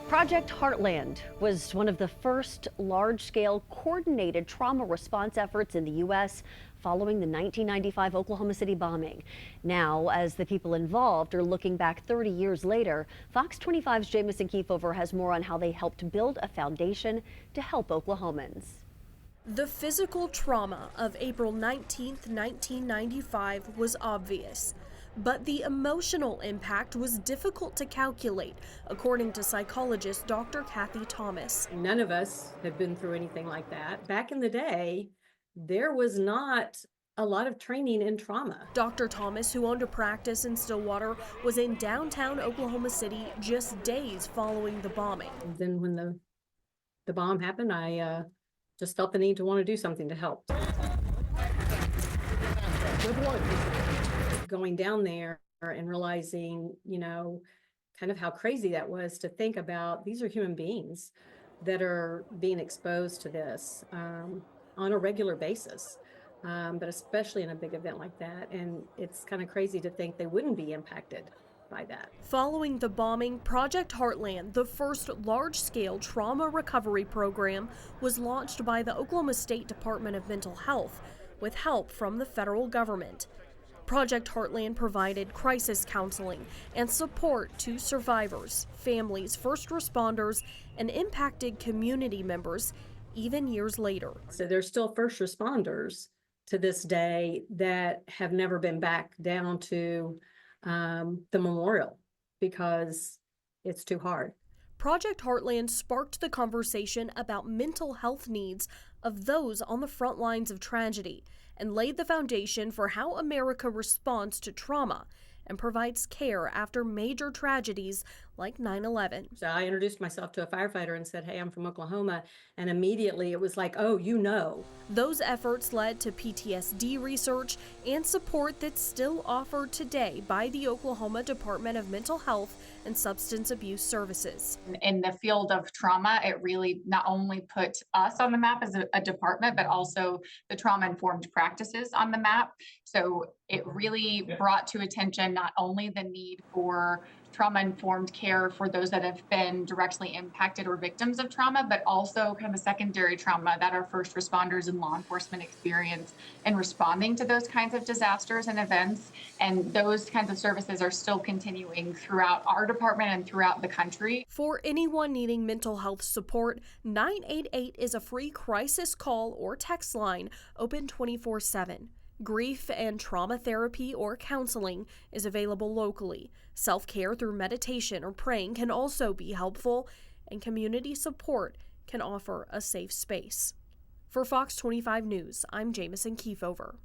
Project Heartland was one of the first large-scale coordinated trauma response efforts in the U.S. following the 1995 Oklahoma City bombing. Now, as the people involved are looking back 30 years later, Fox 25's Jamison Kiefover has more on how they helped build a foundation to help Oklahomans. The physical trauma of April 19, 1995 was obvious, but the emotional impact was difficult to calculate, according to psychologist Dr. Kathy Thomas. None of us have been through anything like that. Back in the day, there was not a lot of training in trauma. Dr. Thomas, who owned a practice in Stillwater, was in downtown Oklahoma City just days following the bombing. And then when the bomb happened, I just felt the need to want to do something to help. Going down there and realizing, kind of how crazy that was to think about these are human beings that are being exposed to this on a regular basis, but especially in a big event like that. And it's kind of crazy to think they wouldn't be impacted by that. Following the bombing, Project Heartland, the first large-scale trauma recovery program, was launched by the Oklahoma State Department of Mental Health with help from the federal government. Project Heartland provided crisis counseling and support to survivors, families, first responders, and impacted community members even years later. So there's still first responders to this day that have never been back down to the memorial because it's too hard. Project Heartland sparked the conversation about mental health needs of those on the front lines of tragedy and laid the foundation for how America responds to trauma and provides care after major tragedies like 9/11. So I introduced myself to a firefighter and said, "Hey, I'm from Oklahoma." And immediately it was like, "Oh, you know." Those efforts led to PTSD research and support that's still offered today by the Oklahoma Department of Mental Health and Substance Abuse Services. In the field of trauma, it really not only put us on the map as a department, but also the trauma-informed practices on the map. So it really brought to attention not only the need for trauma-informed care for those that have been directly impacted or victims of trauma, but also kind of secondary trauma that our first responders and law enforcement experience in responding to those kinds of disasters and events. And those kinds of services are still continuing throughout our department and throughout the country. For anyone needing mental health support, 988 is a free crisis call or text line open 24/7. Grief and trauma therapy or counseling is available locally. Self-care through meditation or praying can also be helpful, and community support can offer a safe space. For Fox 25 News, I'm Jamison Kiefover.